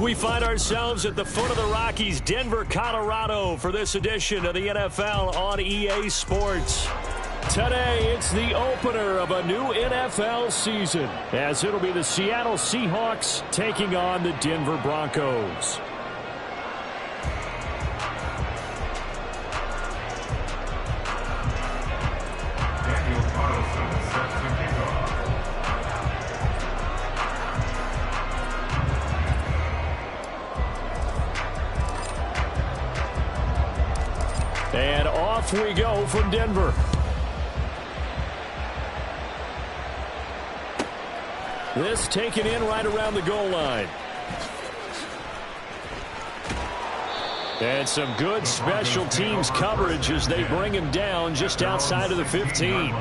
We find ourselves at the foot of the Rockies, Denver, Colorado, for this edition of the NFL on EA Sports. Today, it's the opener of a new NFL season, as it'll be the Seattle Seahawks taking on the Denver Broncos. And off we go from Denver. This taken in right around the goal line. And some good special teams coverage as they bring him down just outside of the 15.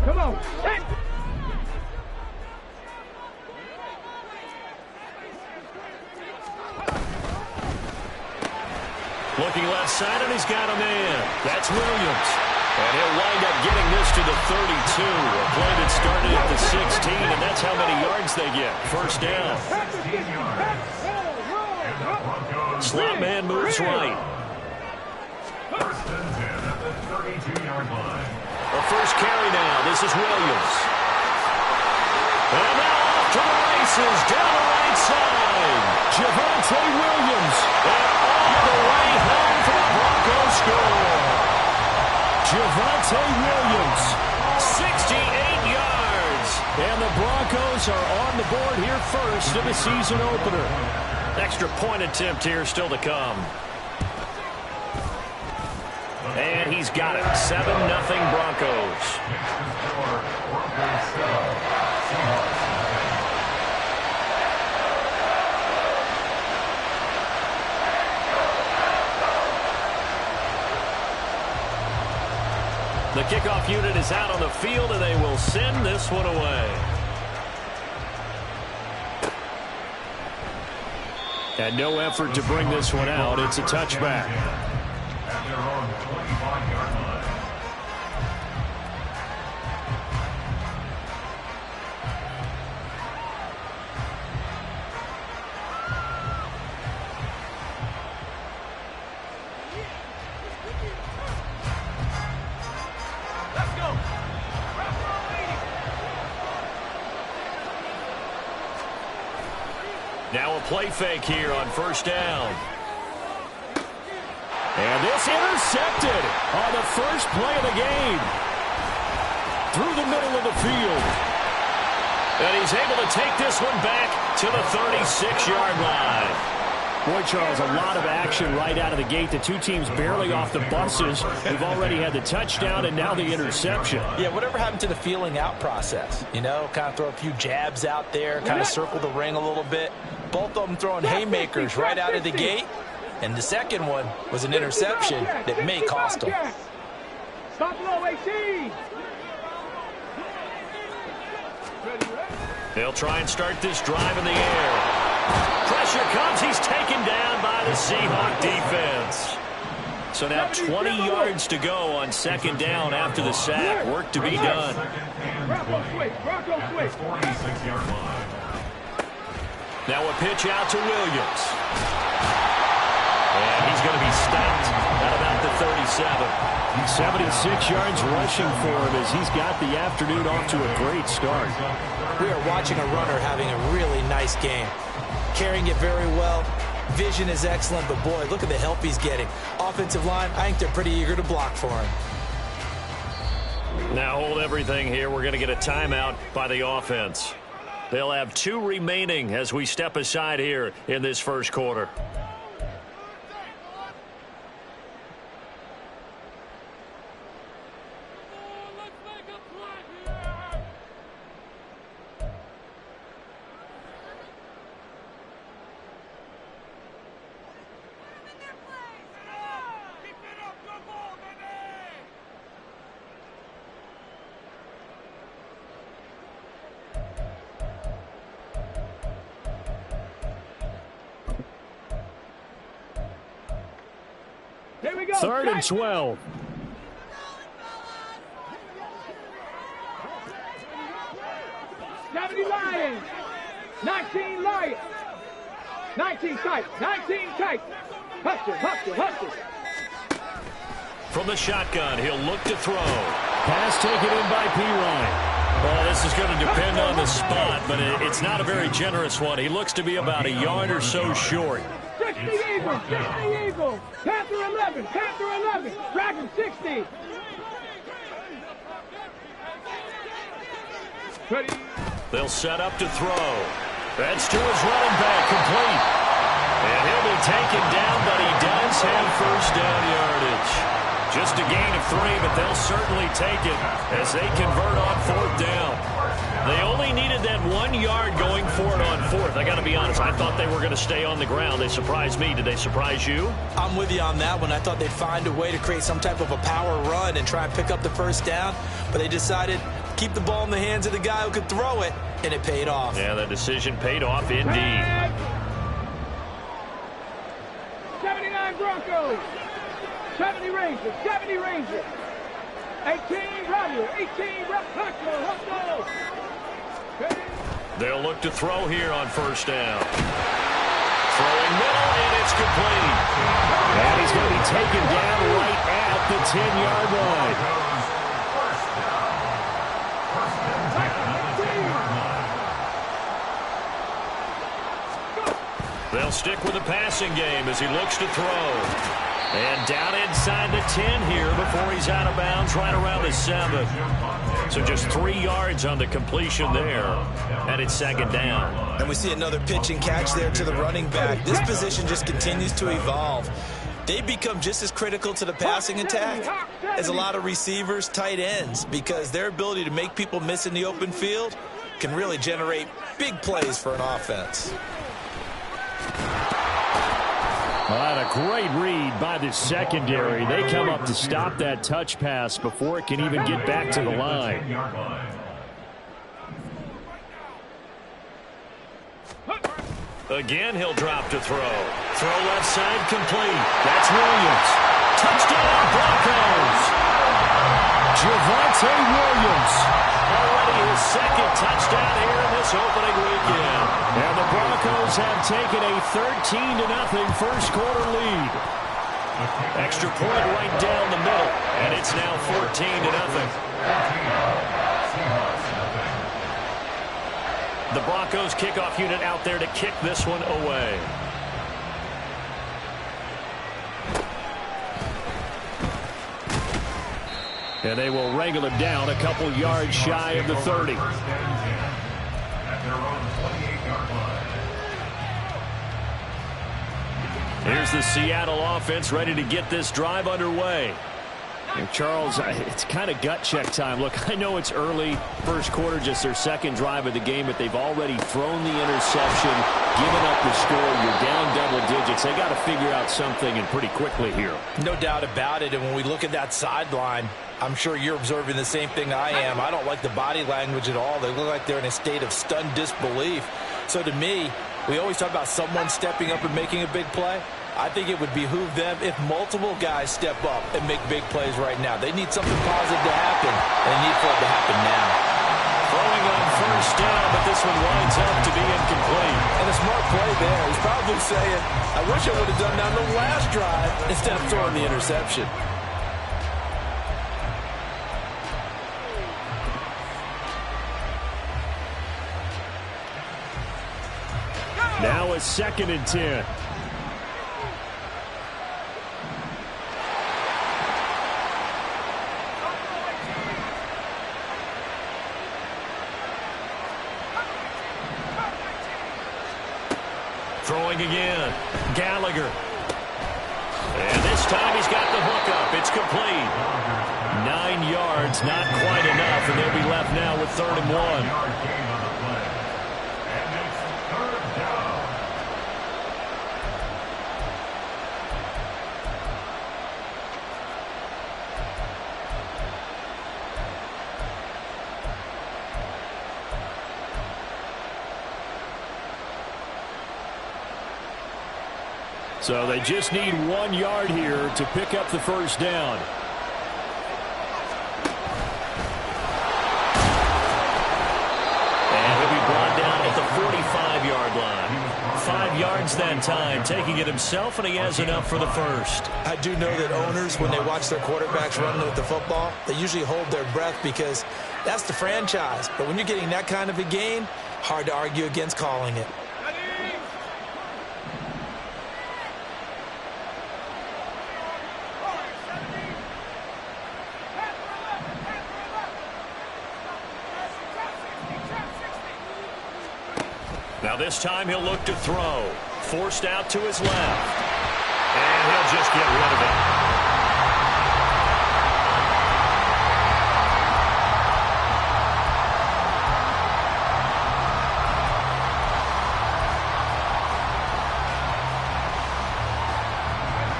Come on. Hey. Looking left side, and he's got a man. That's Williams. And he'll wind up getting this to the 32. A play that started at the 16, and that's how many yards they get. First down. Slot man moves right. First and 10 at the 32-yard line. A first carry now. This is Williams. And now off to the races down the right side. Javonte Williams. And all the way home for the Broncos score. Javonte Williams, 68 yards. And the Broncos are on the board here first in the season opener. Extra point attempt here still to come. And he's got it. 7-0 Broncos. The kickoff unit is out on the field, and they will send this one away. And no effort to bring this one out. It's a touchback. At their own 25-yard line. Let's go. Now a play fake here on first down. And this intercepted on the first play of the game. Through the middle of the field. And he's able to take this one back to the 36-yard line. Boy, Charles, a lot of action right out of the gate. The two teams barely off the buses. We've already had the touchdown and now the interception. Yeah, whatever happened to the feeling out process? You know, kind of throw a few jabs out there, kind of circle the ring a little bit. Both of them throwing haymakers right out of the gate. And the second one was an interception that may cost them. Stop low, 18. They'll try and start this drive in the air. Pressure comes. He's taken down by the Seahawk defense. So now 20 yards to go on second down after the sack. Work to be done. Now a pitch out to Williams. And he's going to be stopped at about the 37. 76 yards rushing for him as he's got the afternoon off to a great start. We are watching a runner having a really nice game. Carrying it very well. Vision is excellent, but boy, look at the help he's getting. Offensive line, I think they're pretty eager to block for him. Now hold everything here. We're going to get a timeout by the offense. They'll have 2 remaining as we step aside here in this first quarter. Here we go. 3rd and 12. Lions. 19 Lions. 19 tight. 19 tight. Hustle. From the shotgun, he'll look to throw. Pass taken in by P. Well, this is going to depend on the spot, but it's not a very generous one. He looks to be about a yard or so short. 60 Eagles. Panther 11. Dragon 60. Ready. They'll set up to throw. That's to his running back, complete. And he'll be taken down, but he does have first down yardage. Just a gain of 3, but they'll certainly take it as they convert on 4th down. They only needed that 1 yard going for it on 4th. I got to be honest, I thought they were going to stay on the ground. They surprised me. Did they surprise you? I'm with you on that one. I thought they'd find a way to create some type of a power run and try and pick up the first down, but they decided to keep the ball in the hands of the guy who could throw it, and it paid off. Yeah, the decision paid off indeed. 79 Broncos. 70 Rangers. 18 Romeo. 18 Hustle. They'll look to throw here on first down. Throwing middle, and it's complete. And he's going to be taken down right at the 10-yard line. They'll stick with the passing game as he looks to throw. And down inside the 10 here before he's out of bounds right around the 7. So just 3 yards on the completion there. And it's 2nd down. And we see another pitch and catch there to the running back. This position just continues to evolve. They become just as critical to the passing attack as a lot of receivers, tight ends, because their ability to make people miss in the open field can really generate big plays for an offense. Well, a great read by the secondary. They come up to stop that touch pass before it can even get back to the line. Again, he'll drop to throw. Throw left side complete. That's Williams. Touchdown, Broncos. Javonte Williams. Already his 2nd touchdown here in this opening weekend. And the Broncos have taken a 13-0 first quarter lead. Extra point right down the middle, and it's now 14-0. The Broncos kickoff unit out there to kick this one away. And they will wrangle him down a couple yards shy of the 30. Here's the Seattle offense ready to get this drive underway. And Charles, it's kind of gut check time. Look, I know it's early, first quarter, just their 2nd drive of the game, but they've already thrown the interception, given up the score. You're down double digits. They got to figure out something, and pretty quickly here. No doubt about it. And when we look at that sideline, I'm sure you're observing the same thing I am. I don't like the body language at all. They look like they're in a state of stunned disbelief. So to me, we always talk about someone stepping up and making a big play. I think it would behoove them if multiple guys step up and make big plays right now. They need something positive to happen, and they need for it to happen now. Throwing on first down, but this one winds up to be incomplete. And a smart play there. He's probably saying, I wish I would have done that on the last drive instead of throwing the interception. Now a 2nd and 10. Throwing again. Gallagher. And this time he's got the hook up. It's complete. 9 yards, not quite enough, and they'll be left now with 3rd and 1. So they just need 1 yard here to pick up the first down. And he'll be brought down at the 45-yard line. 5 yards that time, taking it himself, and he has enough for the first. I do know that owners, when they watch their quarterbacks run with the football, they usually hold their breath because that's the franchise. But when you're getting that kind of a gain, hard to argue against calling it. Now this time he'll look to throw. Forced out to his left. And he'll just get rid of it.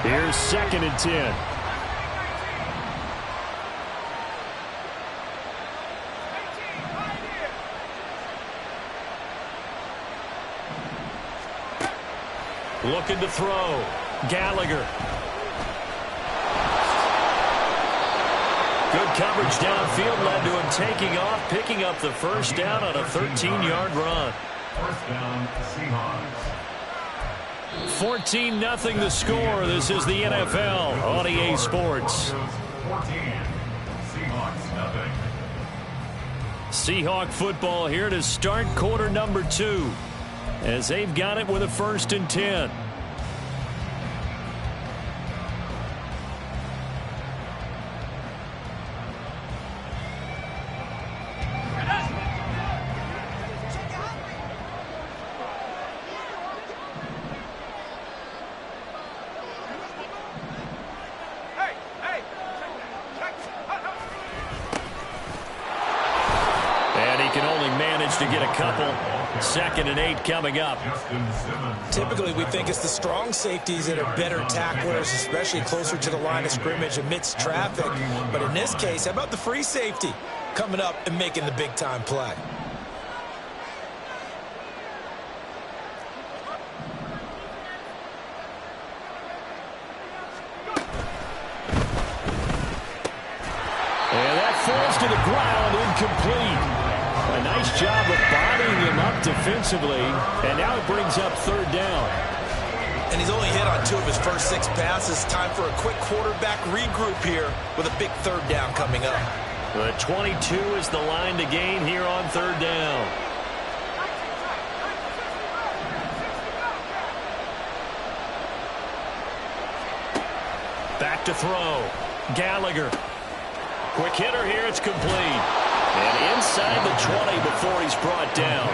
Here's 2nd and 10. Looking to throw. Gallagher. Good coverage downfield led to him taking off, picking up the first down on a 13-yard run. First down, Seahawks. 14-0 the score. This is the NFL on EA Sports. 14, Seahawks nothing. Seahawk football here to start quarter number 2. As they've got it with a 1st and 10. And he can only manage to get a couple. 2nd and 8 coming up. Typically, we think it's the strong safeties that are better tacklers, especially closer to the line of scrimmage amidst traffic. But in this case, how about the free safety coming up and making the big-time play? And that falls to the ground, incomplete. A nice job of bodying him up defensively, and now it brings up 3rd down. And he's only hit on 2 of his first 6 passes. Time for a quick quarterback regroup here with a big 3rd down coming up. The 22 is the line to gain here on 3rd down. Back to throw. Gallagher. Quick hitter here, it's complete. And inside the 20 before he's brought down.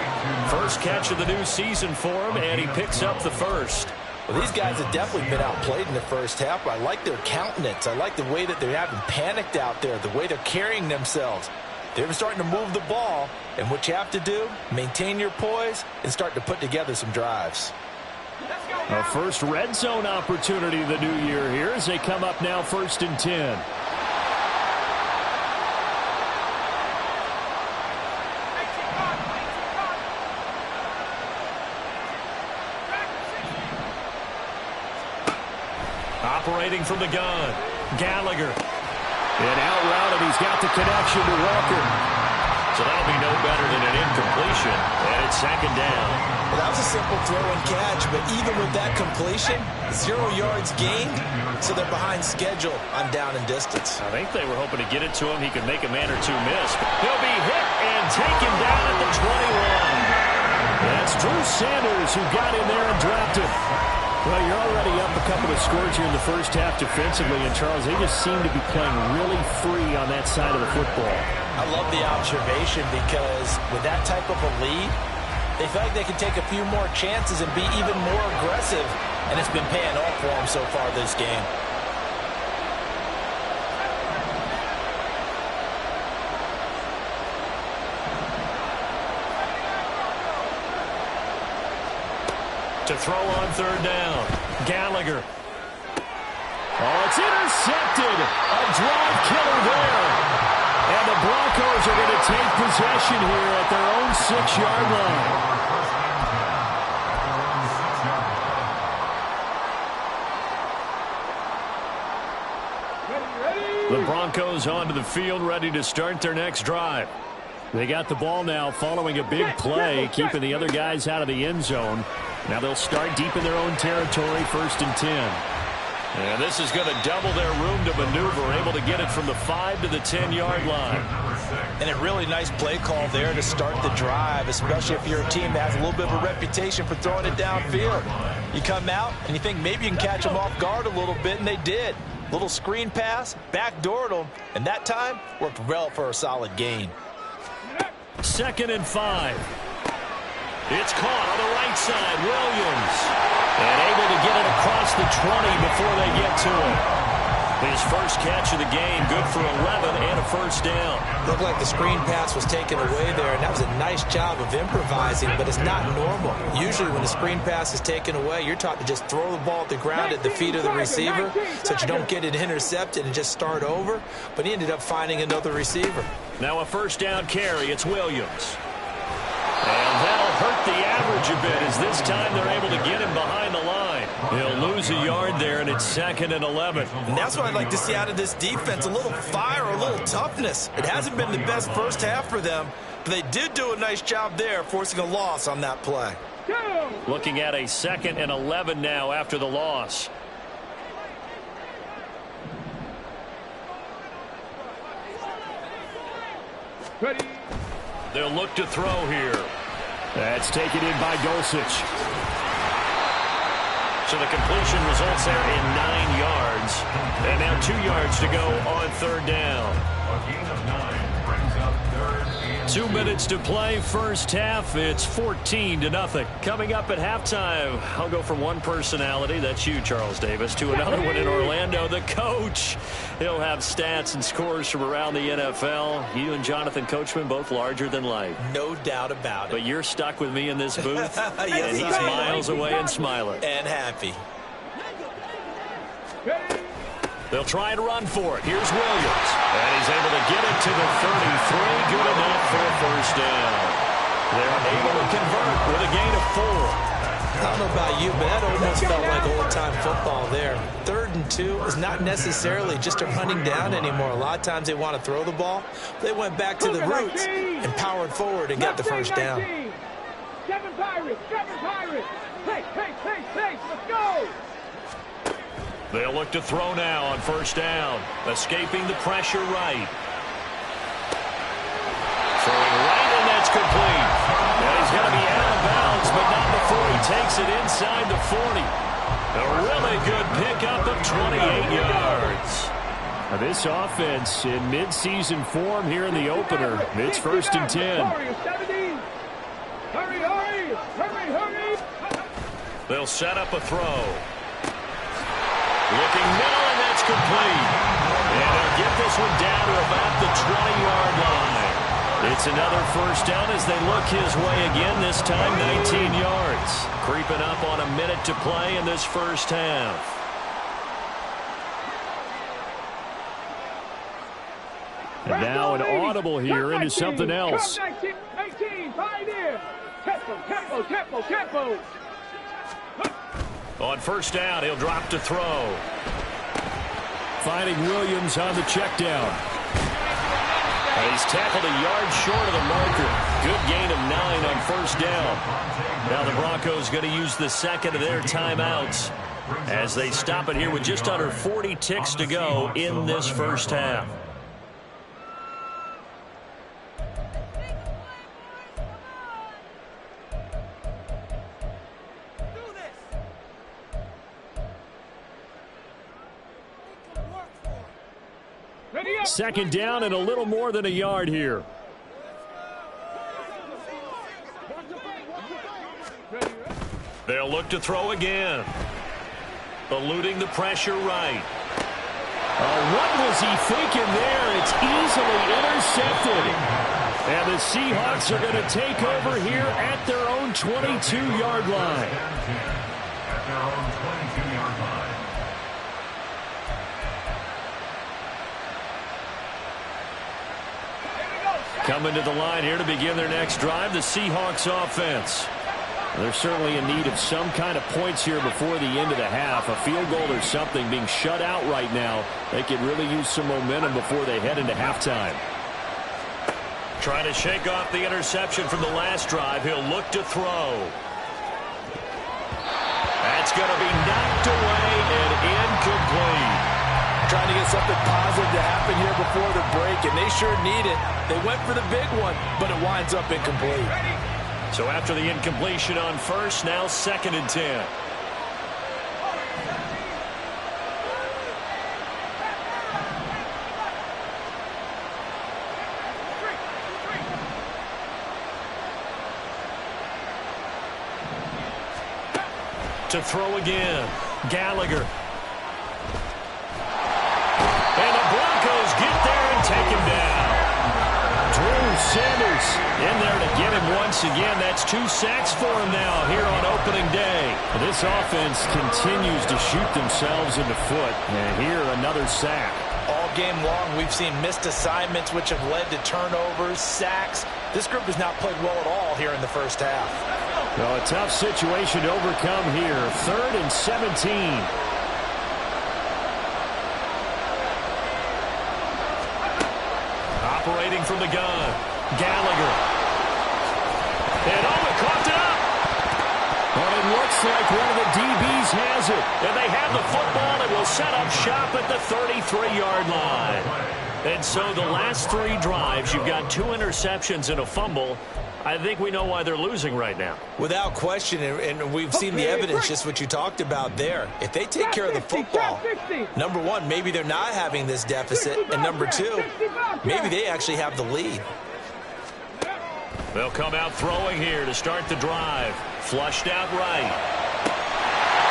First catch of the new season for him, and he picks up the first. Well, these guys have definitely been outplayed in the first half. I like their countenance. I like the way that they haven't panicked out there, the way they're carrying themselves. They're starting to move the ball, and what you have to do, maintain your poise and start to put together some drives. A first red zone opportunity the new year here as they come up now 1st and 10. Operating from the gun, Gallagher. And out route, and he's got the connection to Walker. So that'll be no better than an incompletion, and it's 2nd down. Well, that was a simple throw and catch, but even with that completion, 0 yards gained, so they're behind schedule on down and distance. I think they were hoping to get it to him. He could make a man or two miss. He'll be hit and taken down at the 21. That's Drew Sanders who got in there and dropped him. Well, you're already up a couple of scores here in the first half defensively, and Charles, they just seem to be playing really free on that side of the football. I love the observation because with that type of a lead, they feel like they can take a few more chances and be even more aggressive, and it's been paying off for them so far this game. To throw on 3rd down, Gallagher. Oh, it's intercepted. A drive killer there. And the Broncos are going to take possession here at their own 6-yard line. The Broncos onto the field, ready to start their next drive. They got the ball now following a big play, keeping the other guys out of the end zone. Now they'll start deep in their own territory, 1st and 10. And this is going to double their room to maneuver, able to get it from the 5 to the 10-yard line. And a really nice play call there to start the drive, especially if you're a team that has a little bit of a reputation for throwing it downfield. You come out and you think maybe you can catch them off guard a little bit, and they did. Little screen pass, backdoored them, and that time worked well for a solid gain. 2nd and 5. It's caught on the right side, Williams. And able to get it across the 20 before they get to it. His first catch of the game, good for 11 and a 1st down. Looked like the screen pass was taken away there, and that was a nice job of improvising, but it's not normal. Usually when the screen pass is taken away, you're taught to just throw the ball at the ground at the feet of the receiver so that you don't get it intercepted and just start over, but he ended up finding another receiver. Now a 1st down carry, it's Williams. And that'll hurt the average a bit as this time they're able to get him behind the line. He'll lose a yard there, and it's 2nd and 11. And that's what I'd like to see out of this defense, a little fire, a little toughness. It hasn't been the best first half for them, but they did do a nice job there, forcing a loss on that play. Looking at a 2nd and 11 now after the loss. Ready. They'll look to throw here. That's taken in by Dulcich. So the completion results there in 9 yards. And now 2 yards to go on 3rd down. A gain of 9 brings up 3rd and 2 minutes to play, first half. It's 14-0. Coming up at halftime, I'll go from one personality, that's you, Charles Davis, to another one in Orlando, the coach. He'll have stats and scores from around the NFL. You and Jonathan Coachman, both larger than life. No doubt about it. But you're stuck with me in this booth, Yes, and he's I am. miles away and smiling. And happy. They'll try and run for it. Here's Williams. And he's able to get it to the 33. Good enough for a 1st down. They're able to convert with a gain of 4. I don't know about you, but that almost felt like old-time football there. 3rd and 2 is not necessarily just a running down anymore. A lot of times they want to throw the ball. They went back to the roots and powered forward and got the 1st down. 7 Pirates, 7 Pirates. Pace, let's go. They'll look to throw now on 1st down. Escaping the pressure right. Throwing right, and that's complete. And he's going to be out of bounds, but not before he takes it inside the 40. A really good pickup of 28 yards. Now this offense in mid-season form here in the opener. It's 1st and 10. Hurry. They'll set up a throw. Looking middle, and that's complete. And they'll get this one down to about the 20-yard line. It's another 1st down as they look his way again, this time 19 yards. Creeping up on a minute to play in this 1st half. And now an audible here into something else. 18, Pioneer. Tempo. On 1st down, he'll drop to throw. Finding Williams on the check down. And he's tackled a yard short of the marker. Good gain of 9 on 1st down. Now the Broncos going to use the 2nd of their timeouts as they stop it here with just under 40 ticks to go in this 1st half. Second down and a little more than a yard here. They'll look to throw again. Eluding the pressure right. What was he thinking there? It's easily intercepted. And the Seahawks are going to take over here at their own 22-yard line. At their own 22-yard line. Coming to the line here to begin their next drive, the Seahawks offense. They're certainly in need of some kind of points here before the end of the half. A field goal or something, being shut out right now. They could really use some momentum before they head into halftime. Trying to shake off the interception from the last drive. He'll look to throw. That's going to be knocked away and incomplete. Trying to get something positive to happen here before the break, and they sure need it. They went for the big one, but it winds up incomplete. So after the incompletion on first, now 2nd and 10. To throw again, Gallagher. And the Broncos get there and take him down. Drew Sanders in there to get him once again. That's 2 sacks for him now here on opening day. This offense continues to shoot themselves in the foot. And here, another sack. All game long, we've seen missed assignments, which have led to turnovers, sacks. This group has not played well at all here in the first half. Well, a tough situation to overcome here. 3rd and 17. Operating from the gun, Gallagher. And coughed it up. Well, it looks like one of the DBs has it. And they have the football and will set up shop at the 33-yard line. And so the last 3 drives, you've got 2 interceptions and a fumble. I think we know why they're losing right now. Without question, and we've seen the evidence, just what you talked about there. If they take care of the football, number one, maybe they're not having this deficit, and number two, maybe they actually have the lead. They'll come out throwing here to start the drive. Flushed out right.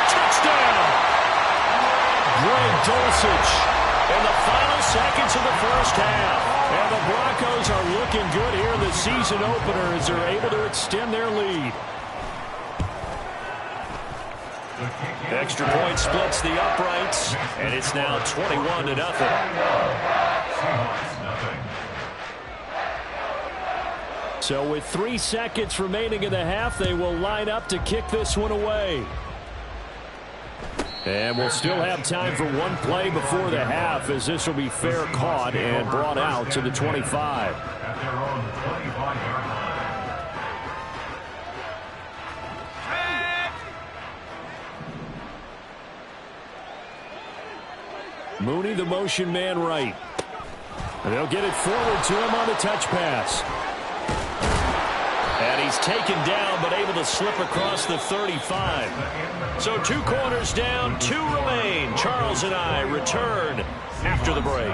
Touchdown! Greg Dulcich. In the final seconds of the first half. And the Broncos are looking good here in the season opener as they're able to extend their lead. Extra point splits the uprights, and it's now 21-0. So with 3 seconds remaining in the half, they will line up to kick this one away. And we'll still have time for one play before the half, as this will be fair caught and brought out to the 25. Mooney, the motion man right. And they'll get it forward to him on the touch pass. And he's taken down, but able to slip across the 35. So 2 corners down, 2 remain. Charles and I return after the break.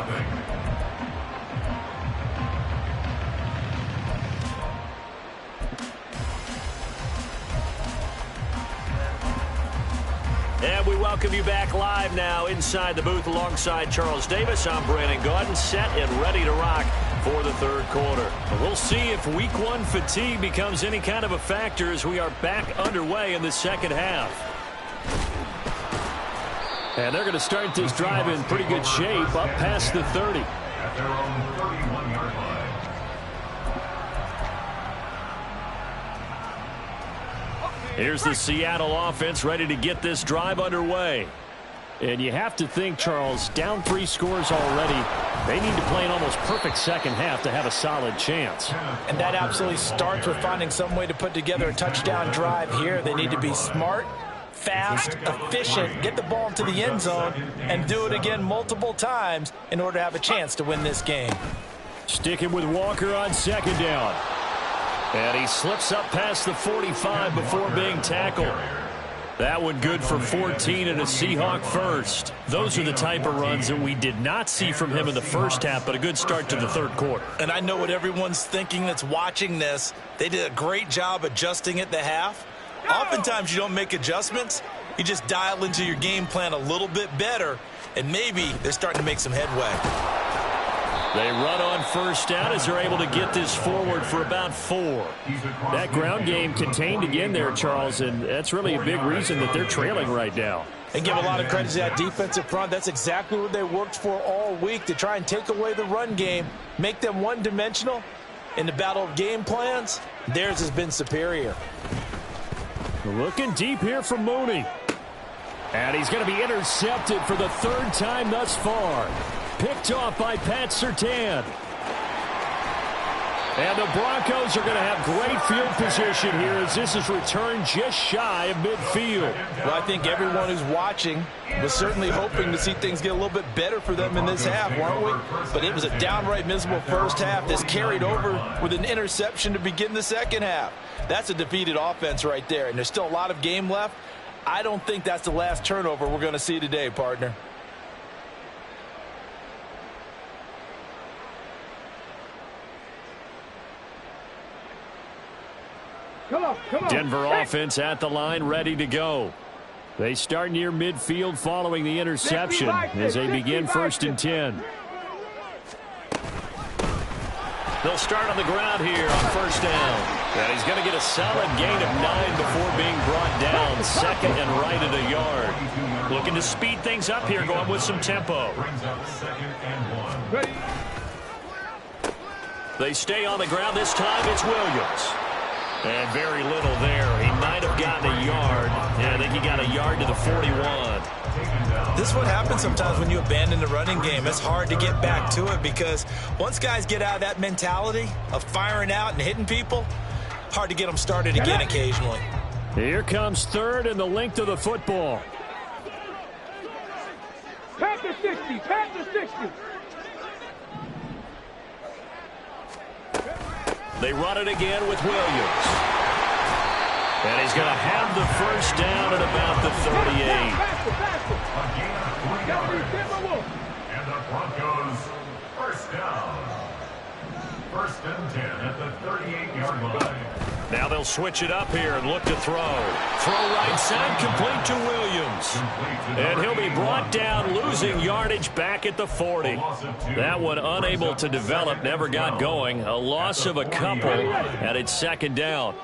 And we welcome you back live now inside the booth alongside Charles Davis. I'm Brandon Gaudin, set and ready to rock for the 3rd quarter. We'll see if week 1 fatigue becomes any kind of a factor as we are back underway in the 2nd half. And they're going to start this drive in pretty good shape up past the 30. At their own 31-yard line. Here's the Seattle offense ready to get this drive underway. And you have to think, Charles, down 3 scores already. They need to play an almost perfect second half to have a solid chance. And that absolutely starts with finding some way to put together a touchdown drive here. They need to be smart, fast, efficient, get the ball into the end zone, and do it again multiple times in order to have a chance to win this game. Sticking with Walker on 2nd down. And he slips up past the 45 before being tackled. That one good for 14 and a Seahawk first. Those are the type of runs that we did not see from him in the first half, but a good start to the 3rd quarter. And I know what everyone's thinking that's watching this. They did a great job adjusting at the half. Oftentimes you don't make adjustments. You just dial into your game plan a little bit better, and maybe they're starting to make some headway. They run on 1st down as they're able to get this forward for about 4. That ground game contained again there, Charles, and that's really a big reason that they're trailing right now. And give a lot of credit to that defensive front. That's exactly what they worked for all week, to try and take away the run game, make them one-dimensional. In the battle of game plans, theirs has been superior. Looking deep here for Mooney. And he's going to be intercepted for the third time thus far. Picked off by Pat Surtain. And the Broncos are going to have great field position here as this is returned just shy of midfield. Well, I think everyone who's watching was certainly hoping to see things get a little bit better for them in this half, weren't we? But it was a downright miserable first half that's carried over with an interception to begin the second half. That's a defeated offense right there, and there's still a lot of game left. I don't think that's the last turnover we're going to see today, partner. Come on. Denver offense at the line, ready to go. They start near midfield following the interception as they begin 1st and 10. They'll start on the ground here on 1st down. And he's going to get a solid gain of 9 before being brought down. 2nd and right at a yard. Looking to speed things up here, going with some tempo. They stay on the ground. This time it's Williams. And very little there. He might have gotten a yard. Yeah, I think he got a yard to the 41. This is what happens sometimes when you abandon the running game. It's hard to get back to it because once guys get out of that mentality of firing out and hitting people, hard to get them started again occasionally. Here comes 3rd and the length of the football. Pat the 60. They run it again with Williams. And he's going to have the 1st down at about the 38. And the Broncos, 1st down. 1st and 10 at the 38-yard line. Now they'll switch it up here and look to throw. Throw right side, complete to Williams. And he'll be brought down, losing yardage back at the 40. That one unable to develop, never got going. A loss of a couple, and it's 2nd down.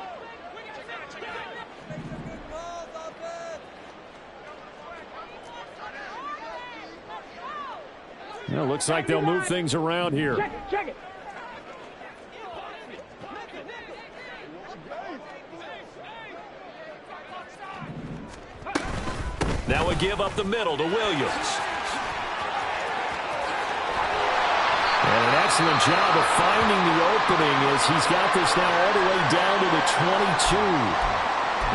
Well, looks like they'll move things around here. Check it. Now we give up the middle to Williams. And an excellent job of finding the opening as he's got this now all the way down to the 22.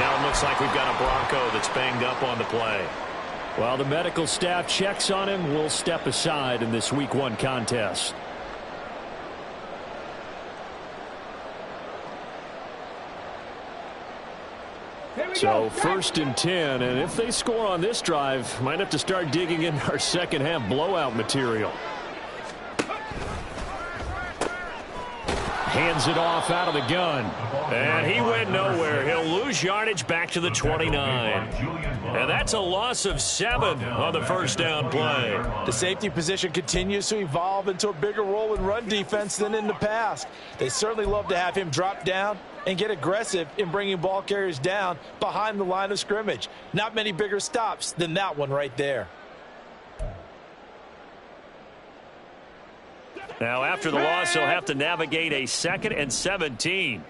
Now it looks like we've got a Bronco that's banged up on the play. While the medical staff checks on him, we'll step aside in this Week 1 contest. So 1st and 10, and if they score on this drive, might have to start digging in our second half blowout material. Hands it off out of the gun. And he went nowhere. He'll lose yardage back to the 29. And that's a loss of 7 on the 1st down play. The safety position continues to evolve into a bigger role in run defense than in the past. They certainly love to have him drop down and get aggressive in bringing ball carriers down behind the line of scrimmage. Not many bigger stops than that one right there. Now, after the loss, he'll have to navigate a 2nd and 17.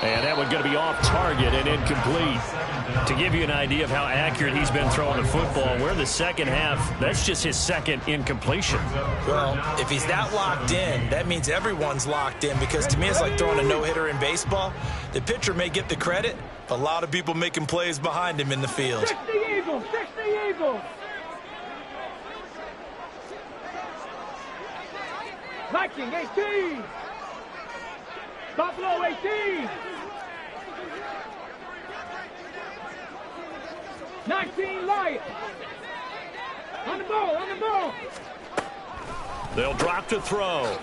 And that one going to be off target and incomplete. To give you an idea of how accurate he's been throwing the football, we're in the second half. That's just his 2nd incompletion. Well, if he's that locked in, that means everyone's locked in, because to me it's like throwing a no-hitter in baseball. The pitcher may get the credit, but a lot of people making plays behind him in the field. 60 Eagles. Viking 18. Buffalo 18. 19 Lions. On the ball. They'll drop to throw.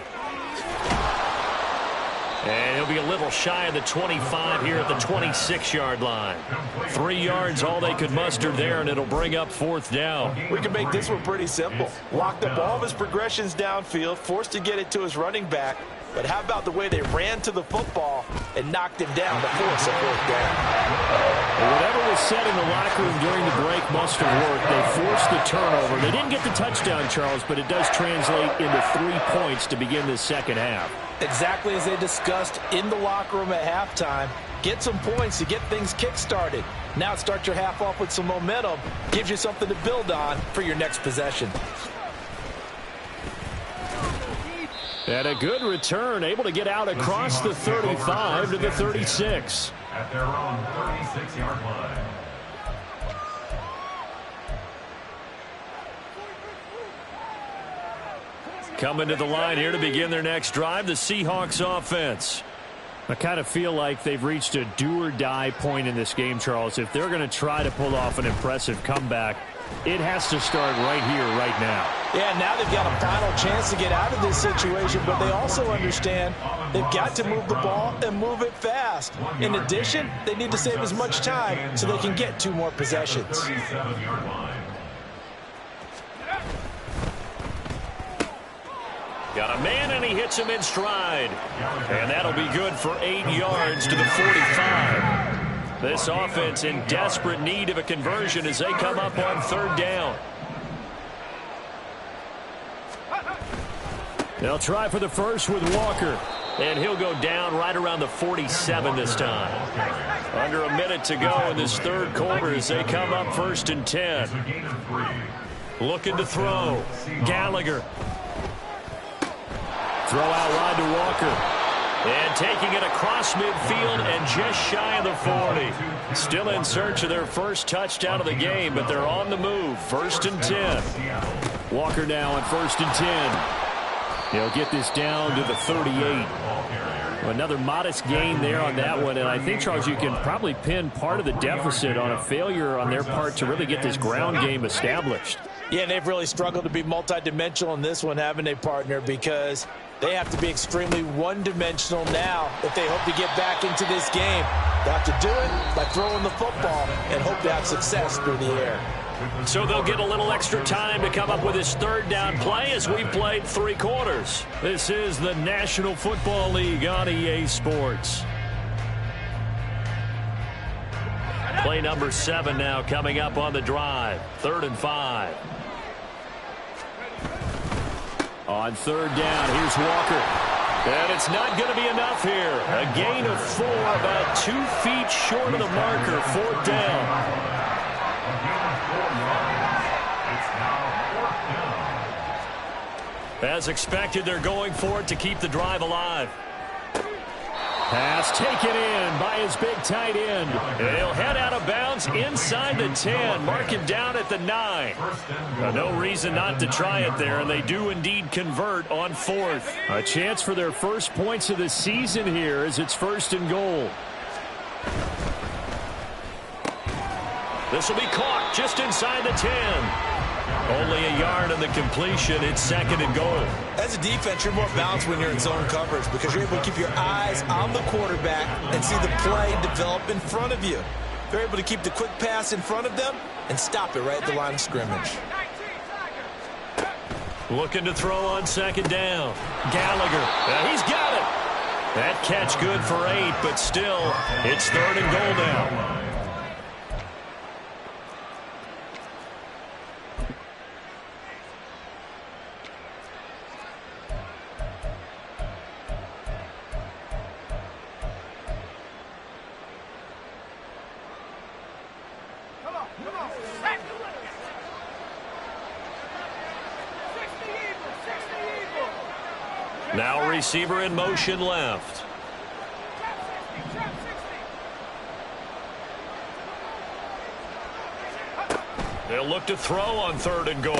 And he'll be a little shy of the 25 here at the 26-yard line. 3 yards, all they could muster there, and it'll bring up 4th down. We can make this one pretty simple. Locked up all of his progressions downfield, forced to get it to his running back. But how about the way they ran to the football and knocked him down to force a 4th down? Whatever was said in the locker room during the break must have worked. They forced the turnover. They didn't get the touchdown, Charles, but it does translate into 3 points to begin this second half. Exactly as they discussed in the locker room at halftime. Get some points to get things kick-started. Now start your half off with some momentum. Gives you something to build on for your next possession. And a good return, able to get out across the 35 to the 36. At their own 36-yard line. Coming to the line here to begin their next drive, the Seahawks offense. I kind of feel like they've reached a do-or-die point in this game, Charles. If they're going to try to pull off an impressive comeback, it has to start right here, right now. Yeah, now they've got a final chance to get out of this situation, but they also understand they've got to move the ball and move it fast. In addition, they need to save as much time so they can get 2 more possessions. Got a man, and he hits him in stride. And that'll be good for 8 yards to the 45. This offense in desperate need of a conversion as they come up on 3rd down. They'll try for the first with Walker. And he'll go down right around the 47 this time. Under a minute to go in this 3rd quarter as they come up 1st and 10. Looking to throw. Gallagher. Throw out wide to Walker. And taking it across midfield and just shy of the 40. Still in search of their first touchdown of the game, but they're on the move. 1st and 10. Walker now on 1st and 10. He'll get this down to the 38. Another modest gain there on that one, and I think, Charles, you can probably pin part of the deficit on a failure on their part to really get this ground game established. Yeah, and they've really struggled to be multidimensional in this one, haven't they, partner? Because they have to be extremely one-dimensional now if they hope to get back into this game. They have to do it by throwing the football and hope to have success through the air. So they'll get a little extra time to come up with this 3rd down play as we've played 3 quarters. This is the National Football League on EA Sports. Play number 7 now coming up on the drive. 3rd and 5. On 3rd down, here's Walker. And it's not going to be enough here. A gain of 4, about 2 feet short of the marker. 4th down. As expected, they're going for it to keep the drive alive. Pass taken in by his big tight end. He'll head out of bounds inside the 10. Mark him down at the 9. No reason not to try it there, and they do indeed convert on 4th. A chance for their first points of the season here as it's 1st and goal. This will be caught just inside the 10. Only a yard on the completion. It's 2nd and goal. As a defense, you're more balanced when you're in zone coverage because you're able to keep your eyes on the quarterback and see the play develop in front of you. They're able to keep the quick pass in front of them and stop it right at the line of scrimmage. Looking to throw on 2nd down. Gallagher. He's got it. That catch good for 8, but still, it's 3rd and goal now. Now receiver in motion left. They'll look to throw on 3rd and goal.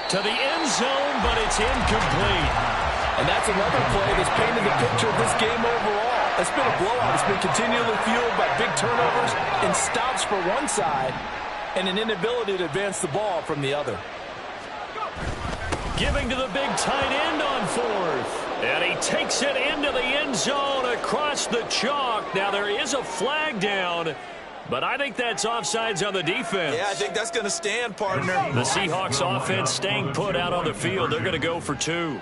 To the end zone, but it's incomplete. And that's another play that's painted the picture of this game overall. It's been a blowout. It's been continually fueled by big turnovers and stops for one side and an inability to advance the ball from the other. Giving to the big tight end on 4th. And he takes it into the end zone across the chalk. Now there is a flag down, but I think that's offsides on the defense. Yeah, I think that's going to stand, partner. The Seahawks offense staying put out on the field. They're going to go for 2.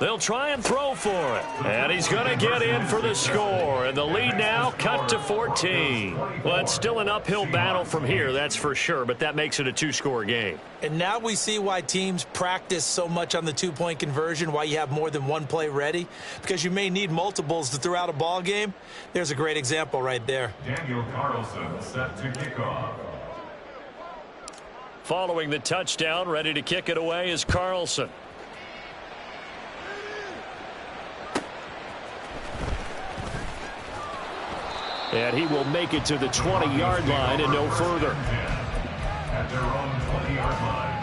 They'll try and throw for it. And he's going to get in for the score. And the lead now cut to 14. Well, it's still an uphill battle from here, that's for sure, but that makes it a two-score game. And now we see why teams practice so much on the two-point conversion, why you have more than one play ready, because you may need multiples to throw out a ball game. There's a great example right there. Daniel Carlson set to kick off. Following the touchdown, ready to kick it away is Carlson. And he will make it to the 20-yard line and no further. At their own 20-yard line.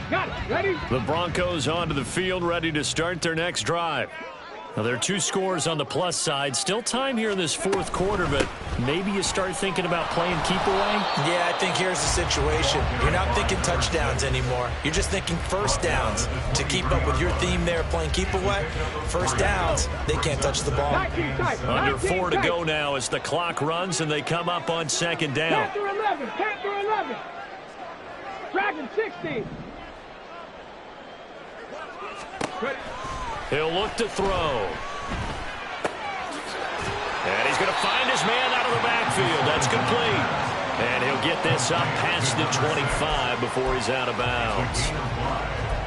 Got it. Ready? The Broncos onto the field, ready to start their next drive. Now, there are two scores on the plus side. Still time here in this fourth quarter, but maybe you start thinking about playing keep away? Yeah, I think here's the situation. You're not thinking touchdowns anymore. You're just thinking first downs. To keep up with your theme there, playing keep away, first downs, they can't touch the ball. Under 4 to go now as the clock runs and they come up on second down. Panther 11. Panther 11. Dragon 16. He'll look to throw. And he's going to find his man out of the backfield. That's complete. And he'll get this up past the 25 before he's out of bounds.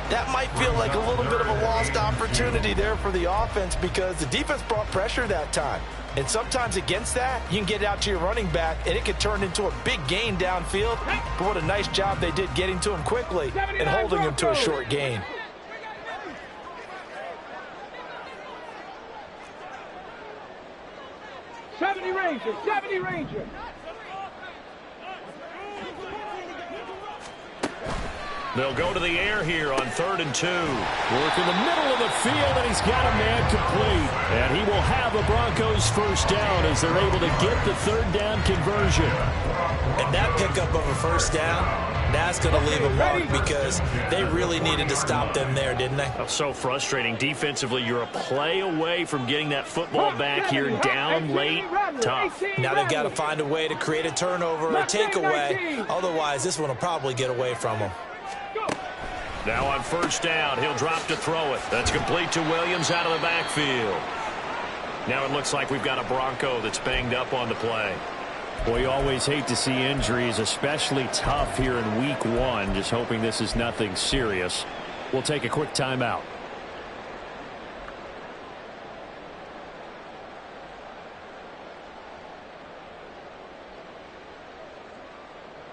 That might feel like a little bit of a lost opportunity there for the offense because the defense brought pressure that time. And sometimes against that, you can get out to your running back, and it could turn into a big gain downfield. But what a nice job they did getting to him quickly and holding him to a short gain. 70 Ranger, 70 Ranger. They'll go to the air here on 3rd and 2. Work in the middle of the field, and he's got a man complete. And he will have the Broncos first down as they're able to get the third down conversion. And that pickup of a first down, that's going to leave a mark because they really needed to stop them there, didn't they? Oh, so frustrating. Defensively, you're a play away from getting that football back here down late. Tough. Now they've got to find a way to create a turnover or a takeaway. Otherwise, this one will probably get away from them. Now on first down, he'll drop to throw it. That's complete to Williams out of the backfield. Now it looks like we've got a Bronco that's banged up on the play. Boy, you always hate to see injuries, especially tough here in week 1. Just hoping this is nothing serious. We'll take a quick timeout.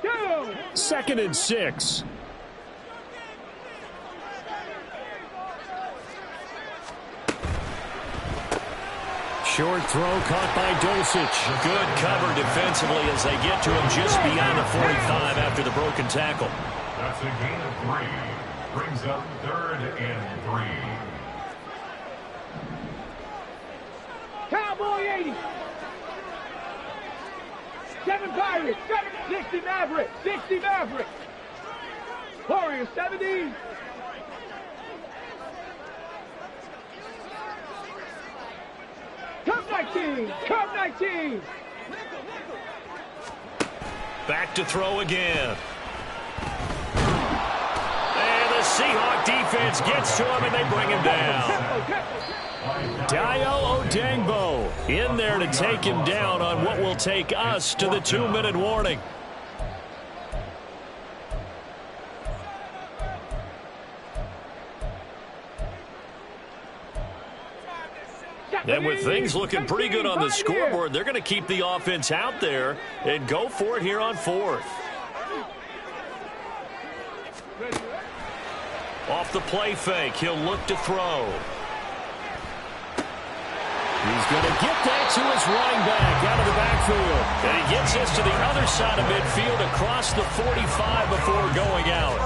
Go! 2nd and 6. Short throw caught by Dulcich. Good cover defensively as they get to him just beyond the 45 after the broken tackle. That's a gain of 3. Brings up 3rd and 3. Cowboy 80. 7 Pirates. 60 Maverick. 60 Maverick. Warriors 70. Come 19. Come 19. Back to throw again. And the Seahawk defense gets to him, and they bring him down. Dawgyyyy in there to take him down on what will take us to the 2-minute warning. And with things looking pretty good on the scoreboard, they're going to keep the offense out there and go for it here on 4th. Off the play fake, he'll look to throw. He's going to get that to his running back out of the backfield. And he gets this to the other side of midfield across the 45 before going out.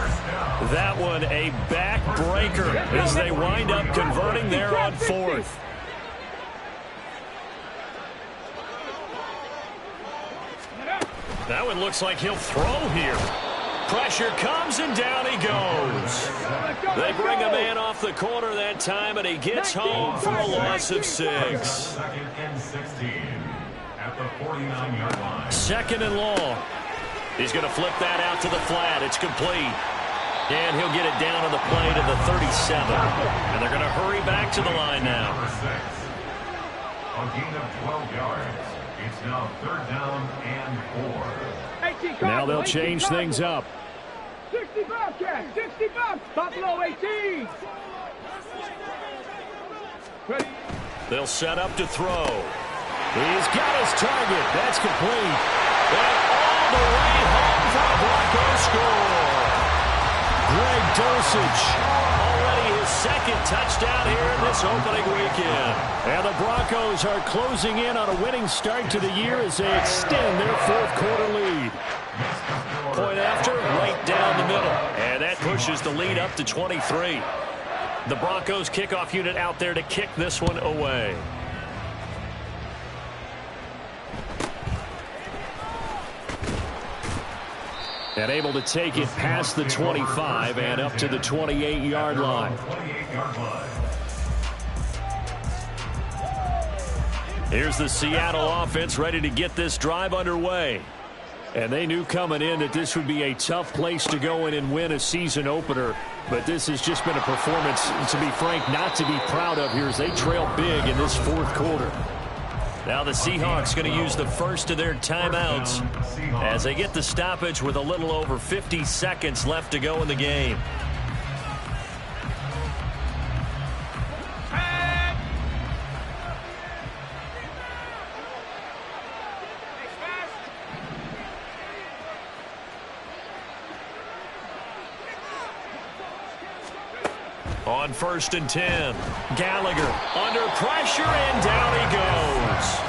That one a backbreaker as they wind up converting there on 4th. That one looks like he'll throw here. Pressure comes, and down he goes. They bring a man off the corner that time, and he gets home for a loss of 6. Second and 16 at the 49-yard line. Second and long. He's going to flip that out to the flat. It's complete. And he'll get it down on the play to the 37. And they're going to hurry back to the line now. Number 6. A gain of 12 yards. It's now third down and 4. Now they'll change things up. 60 Bobcats, 60 Bob, Buffalo 18. Ready? They'll set up to throw. He's got his target. That's complete. And all the way home for the Broncos score. Greg Dulcich. Already his second touchdown here in this opening weekend. And the Broncos are closing in on a winning start to the year as they extend their fourth quarter lead. Point after, right down the middle. And that pushes the lead up to 23. The Broncos kickoff unit out there to kick this one away. And able to take it past the 25 and up to the 28-yard line. Here's the Seattle offense ready to get this drive underway. And they knew coming in that this would be a tough place to go in and win a season opener. But this has just been a performance, to be frank, not to be proud of here as they trail big in this fourth quarter. Now the Seahawks going to use the first of their timeouts as they get the stoppage with a little over 50 seconds left to go in the game. On 1st and 10, Gallagher under pressure, and down he goes.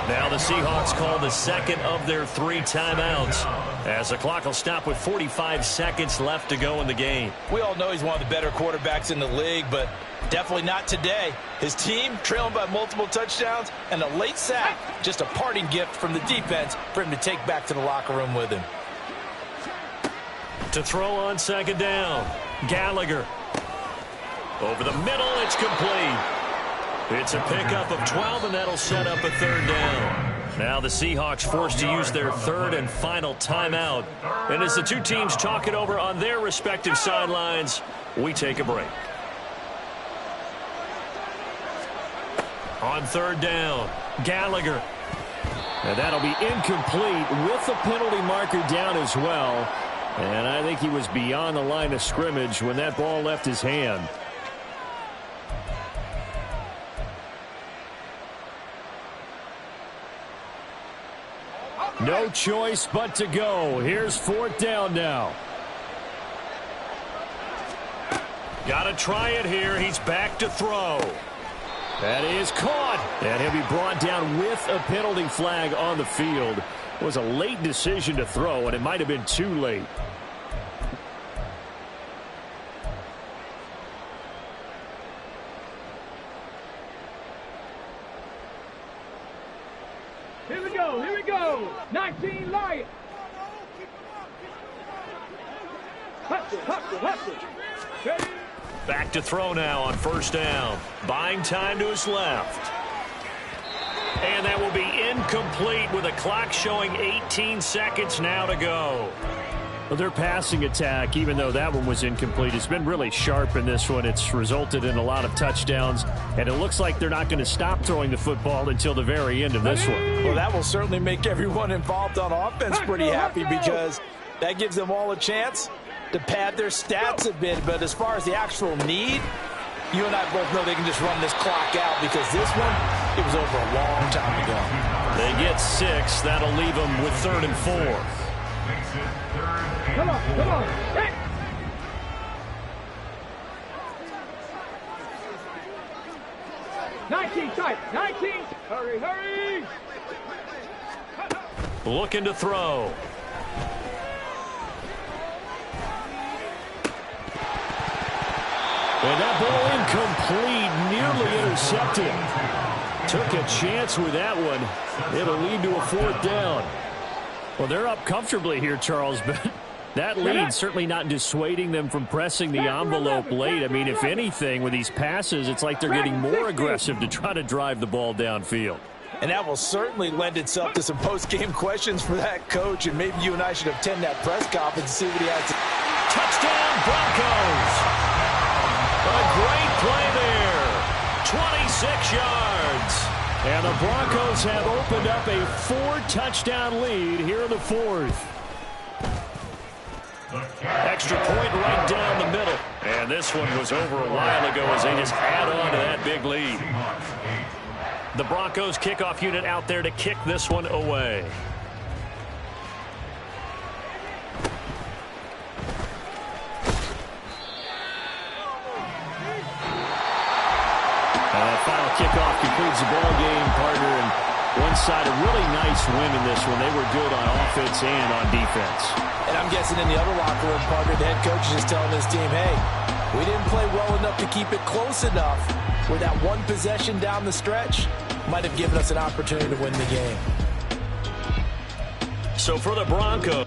Now the Seahawks call the second of their 3 timeouts as the clock will stop with 45 seconds left to go in the game. We all know he's one of the better quarterbacks in the league, but definitely not today. His team trailing by multiple touchdowns and a late sack, just a parting gift from the defense for him to take back to the locker room with him. To throw on 2nd down, Gallagher. Over the middle, it's complete. It's a pickup of 12, and that'll set up a 3rd down. Now the Seahawks forced to use their 3rd and final timeout. And as the two teams talk it over on their respective sidelines, we take a break. On 3rd down, Gallagher. And that'll be incomplete with the penalty marker down as well. And I think he was beyond the line of scrimmage when that ball left his hand. No choice but to go. Here's 4th down now. Got to try it here. He's back to throw. That is caught. And he'll be brought down with a penalty flag on the field. It was a late decision to throw, and it might have been too late. Here we go, here we go. 19 Lions. Hustle. Ready? Back to throw now on 1st down. Buying time to his left. And that will be incomplete with a clock showing 18 seconds now to go. Well, their passing attack, even though that one was incomplete, has been really sharp in this one. It's resulted in a lot of touchdowns, and it looks like they're not going to stop throwing the football until the very end of this one. Well, that will certainly make everyone involved on offense pretty happy because that gives them all a chance to pad their stats a bit. But as far as the actual need, you and I both know they can just run this clock out because this one, it was over a long time ago. They get 6. That'll leave them with 3rd and 4. Come on. Hey. Nineteen tight. 19. Hurry. Looking to throw. And that ball incomplete, nearly intercepted. Took a chance with that one. It'll lead to a 4th down. Well, they're up comfortably here, Charles, but That lead certainly not dissuading them from pressing the envelope late. I mean, if anything, with these passes, it's like they're getting more aggressive to try to drive the ball downfield. And that will certainly lend itself to some post-game questions for that coach, and maybe you and I should attend that press conference and see what he has to. Touchdown, Broncos! A great play there. 26 yards. And the Broncos have opened up a 4-touchdown lead here in the fourth. Extra point right down the middle. And this one was over a while ago as they just add on to that big lead. The Broncos kickoff unit out there to kick this one away. Final kickoff concludes the ball game, partner, and one side a really nice win in this one. They were good on offense and on defense. And I'm guessing in the other locker room, partner, the head coach is just telling his team, hey, we didn't play well enough to keep it close enough where that one possession down the stretch might have given us an opportunity to win the game. So for the Broncos.